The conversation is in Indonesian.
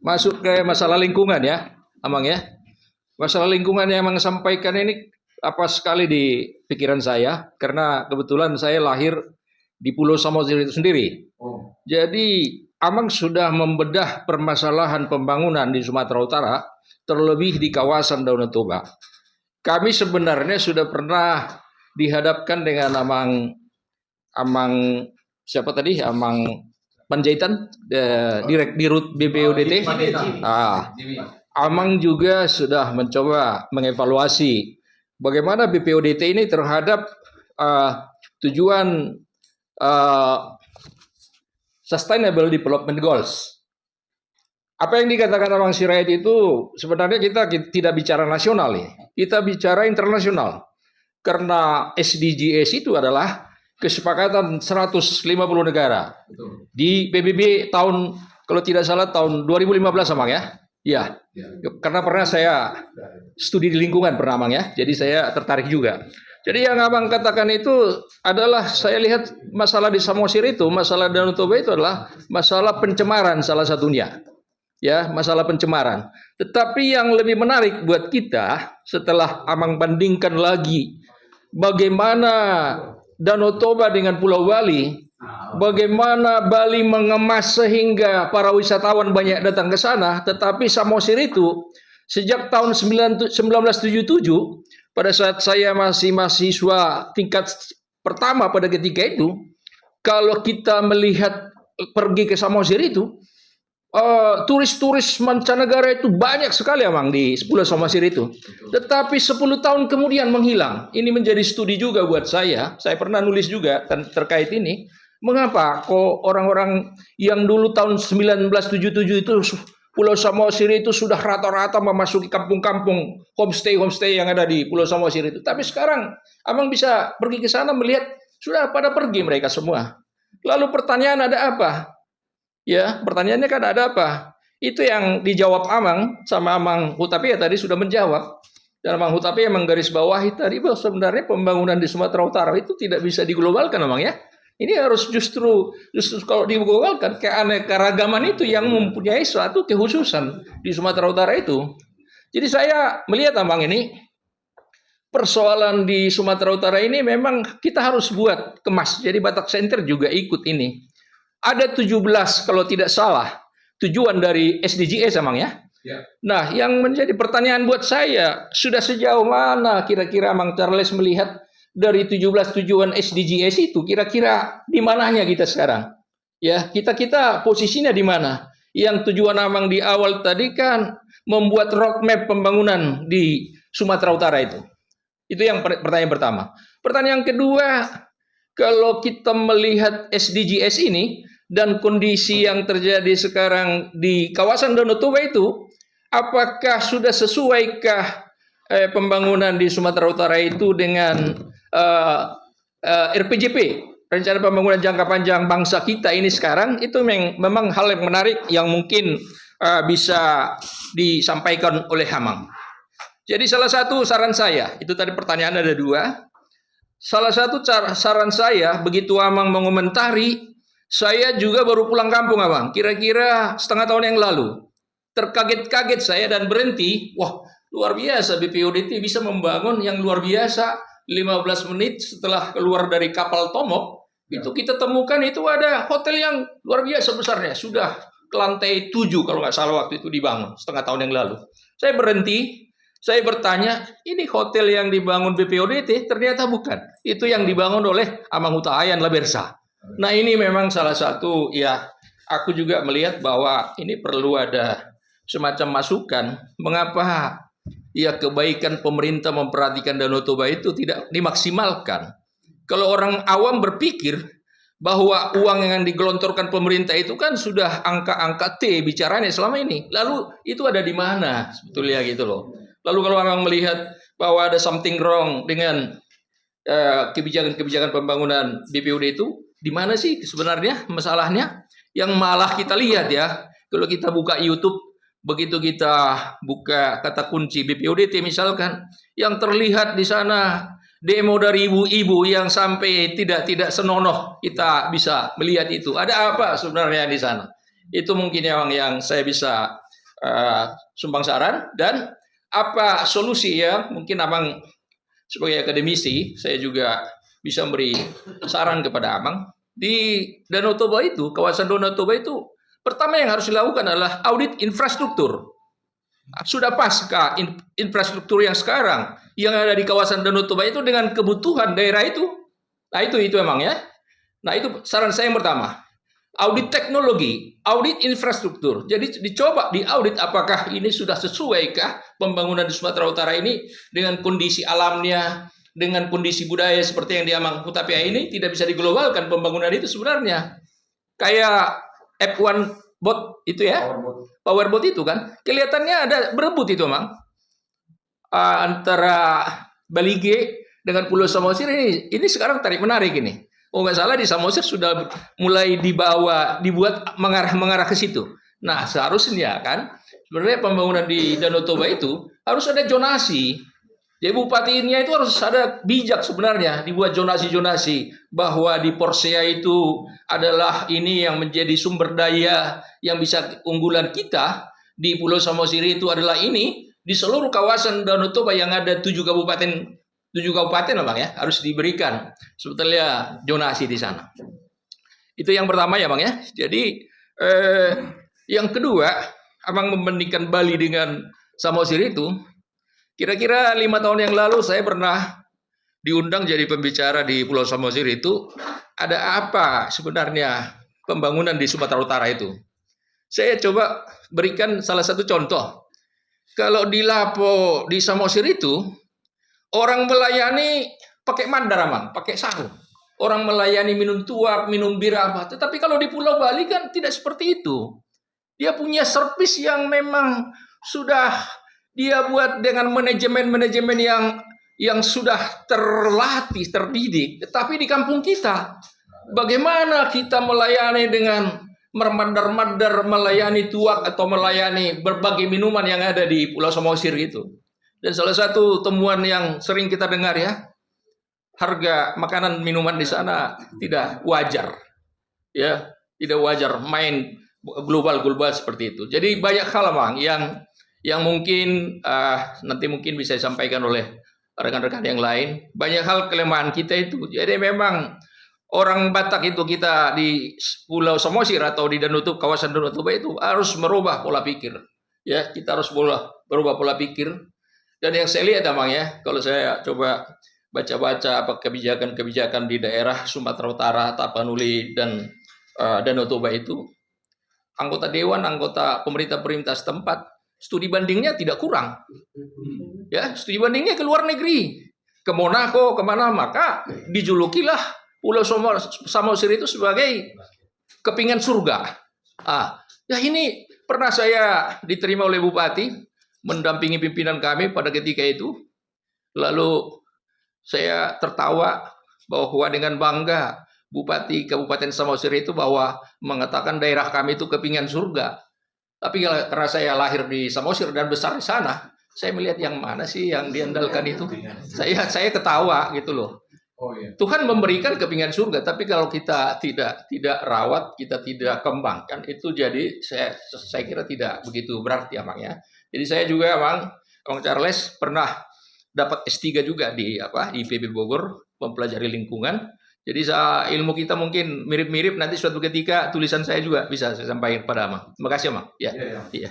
masuk ke masalah lingkungan ya, Amang ya. Masalah lingkungan yang Amang sampaikan ini apa sekali di pikiran saya, karena kebetulan saya lahir di Pulau Samosir itu sendiri. Jadi Amang sudah membedah permasalahan pembangunan di Sumatera Utara, terlebih di kawasan Danau Toba. Kami sebenarnya sudah pernah dihadapkan dengan Amang siapa tadi? Amang Panjaitan, Dirut BPUDT. Amang juga sudah mencoba mengevaluasi bagaimana BPUDT ini terhadap tujuan Sustainable Development Goals. Apa yang dikatakan Amang Sirait itu sebenarnya kita tidak bicara nasional ya, kita bicara internasional. Karena SDGs itu adalah kesepakatan 150 negara. Di PBB tahun, kalau tidak salah tahun 2015 Amang ya. Iya. Karena pernah saya studi di lingkungan pernah Amang ya. Jadi saya tertarik juga. Jadi yang Abang katakan itu adalah saya lihat masalah di Samosir itu, masalah Danau Toba itu adalah masalah pencemaran salah satunya. Ya, masalah pencemaran. Tetapi yang lebih menarik buat kita setelah Amang bandingkan lagi bagaimana Danau Toba dengan Pulau Bali, bagaimana Bali mengemas sehingga para wisatawan banyak datang ke sana, tetapi Samosir itu sejak tahun 1977 pada saat saya masih mahasiswa tingkat pertama pada ketika itu, kalau kita melihat pergi ke Samosir itu, turis-turis mancanegara itu banyak sekali Amang di Pulau Samosir itu. Tetapi 10 tahun kemudian menghilang. Ini menjadi studi juga buat saya. Saya pernah nulis juga terkait ini. Mengapa kok orang-orang yang dulu tahun 1977 itu Pulau Samosir itu sudah rata-rata memasuki kampung-kampung homestay yang ada di Pulau Samosir itu. Tapi sekarang Amang bisa pergi ke sana melihat sudah pada pergi mereka semua. Lalu pertanyaan ada apa? Ya, pertanyaannya kan ada apa? Itu yang dijawab Amang sama Amang Hutapea tadi sudah menjawab. Dan Amang Hutapea menggarisbawahi tadi bahwa sebenarnya pembangunan di Sumatera Utara itu tidak bisa diglobalkan Amang ya. Ini harus justru kalau diglobalkan keanekaragaman itu yang mempunyai suatu kekhususan di Sumatera Utara itu. Jadi saya melihat Amang ini persoalan di Sumatera Utara ini memang kita harus buat kemas. Jadi Batak Center juga ikut ini. Ada 17 kalau tidak salah tujuan dari SDGs Amang ya. Nah, yang menjadi pertanyaan buat saya, sudah sejauh mana kira-kira Amang Charles melihat dari 17 tujuan SDGs itu kira-kira di mananya kita sekarang? Ya, kita posisinya di mana? Yang tujuan Amang di awal tadi kan membuat roadmap pembangunan di Sumatera Utara itu. Itu yang pertanyaan pertama. Pertanyaan kedua, kalau kita melihat SDGs ini dan kondisi yang terjadi sekarang di kawasan Danau Toba itu, apakah sudah sesuaikah pembangunan di Sumatera Utara itu dengan RPJP, Rencana Pembangunan Jangka Panjang Bangsa kita ini sekarang? Itu memang hal yang menarik yang mungkin bisa disampaikan oleh Amang. Jadi salah satu saran saya, itu tadi pertanyaan ada dua. Salah satu saran saya, begitu Amang mengomentari, saya juga baru pulang kampung Amang, kira-kira setengah tahun yang lalu. Terkaget-kaget saya dan berhenti, wah luar biasa BPUDT bisa membangun yang luar biasa. 15 menit setelah keluar dari kapal Tomok, itu kita temukan itu ada hotel yang luar biasa besarnya, sudah ke lantai 7 kalau nggak salah waktu itu dibangun, setengah tahun yang lalu. Saya berhenti, saya bertanya, ini hotel yang dibangun BPUDT? Ternyata bukan. Itu yang dibangun oleh Amang Hutahayan Labersa. Nah ini memang salah satu, ya aku juga melihat bahwa ini perlu ada semacam masukan. Mengapa ya kebaikan pemerintah memperhatikan Danau Toba itu tidak dimaksimalkan? Kalau orang awam berpikir bahwa uang yang digelontorkan pemerintah itu kan sudah angka-angka T bicaranya selama ini. Lalu itu ada di mana sebetulnya gitu loh. Lalu kalau orang melihat bahwa ada something wrong dengan kebijakan-kebijakan pembangunan BPUD itu, di mana sih sebenarnya masalahnya? Yang malah kita lihat ya, kalau kita buka YouTube, begitu kita buka kata kunci BPUDT misalkan, yang terlihat di sana demo dari ibu-ibu yang sampai tidak senonoh kita bisa melihat itu. Ada apa sebenarnya di sana? Itu mungkin yang saya bisa sumbang saran dan apa solusi ya, mungkin Abang sebagai akademisi saya juga bisa memberi saran kepada Abang. Di Danau Toba itu, kawasan Danau Toba itu, pertama yang harus dilakukan adalah audit infrastruktur. Sudah paskah infrastruktur yang sekarang yang ada di kawasan Danau Toba itu dengan kebutuhan daerah itu? Nah itu emang ya. Nah itu saran saya yang pertama. Audit teknologi, audit infrastruktur. Jadi dicoba diaudit apakah ini sudah sesuaikah pembangunan di Sumatera Utara ini dengan kondisi alamnya, dengan kondisi budaya seperti yang di Amang Hutapea ini tidak bisa diglobalkan pembangunan itu sebenarnya. Kayak F1 bot itu ya, powerboat itu kan, kelihatannya ada berebut itu Mang. Antara Balige dengan Pulau Samosir ini sekarang tarik menarik ini. Oh nggak salah di Samosir sudah mulai dibuat mengarah ke situ. Nah seharusnya kan sebenarnya pembangunan di Danau Toba itu harus ada zonasi. Jadi bupatinya itu harus ada bijak sebenarnya dibuat zonasi bahwa di Porsea itu adalah ini yang menjadi sumber daya yang bisa unggulan kita, di Pulau Samosir itu adalah ini, di seluruh kawasan Danau Toba yang ada 7 kabupaten Bang ya, harus diberikan sebetulnya zonasi di sana. Itu yang pertama ya Bang ya. Jadi yang kedua, Abang membandingkan Bali dengan Samosir itu, kira-kira 5 tahun yang lalu saya pernah diundang jadi pembicara di Pulau Samosir itu, ada apa sebenarnya pembangunan di Sumatera Utara itu. Saya coba berikan salah satu contoh. Kalau di Lapo, di Samosir itu, orang melayani pakai mandar, Bang, pakai sarung. Orang melayani minum tuak, minum bir apa. Tetapi kalau di Pulau Bali kan tidak seperti itu. Dia punya servis yang memang sudah dia buat dengan manajemen yang sudah terlatih, terdidik. Tetapi di kampung kita, bagaimana kita melayani dengan mermadar-madar, melayani tuak atau melayani berbagai minuman yang ada di Pulau Samosir itu. Dan salah satu temuan yang sering kita dengar ya, harga makanan minuman di sana tidak wajar. Ya, tidak wajar, main global seperti itu. Jadi banyak hal Bang yang mungkin nanti mungkin bisa disampaikan oleh rekan-rekan yang lain. Banyak hal kelemahan kita itu. Jadi memang orang Batak itu kita di Pulau Samosir atau di kawasan Danau Toba itu harus merubah pola pikir. Ya, kita harus berubah pola pikir. Dan yang saya lihat Bang ya, kalau saya coba baca-baca apa kebijakan-kebijakan di daerah Sumatera Utara, Tapanuli dan Danau Toba itu, anggota dewan, anggota pemerintah setempat, studi bandingnya tidak kurang. Ya, studi bandingnya ke luar negeri, ke Monaco, kemana, maka dijulukilah Pulau Samosir itu sebagai kepingan surga. Ya ini pernah saya diterima oleh bupati, mendampingi pimpinan kami pada ketika itu. Lalu saya tertawa bahwa dengan bangga Bupati Kabupaten Samosir itu bahwa mengatakan daerah kami itu kepingan surga. Tapi karena saya lahir di Samosir dan besar di sana, saya melihat yang mana sih yang diandalkan itu. Saya ketawa gitu loh. Tuhan memberikan kepingan surga, tapi kalau kita tidak rawat, kita tidak kembangkan, itu jadi saya kira tidak begitu berarti Bang ya. Jadi saya juga Bang Charles pernah dapat S3 juga di IPB Bogor, mempelajari lingkungan. Jadi ilmu kita mungkin mirip-mirip, nanti suatu ketika tulisan saya juga bisa saya sampaikan kepada Bang. Terima kasih Bang. Ya.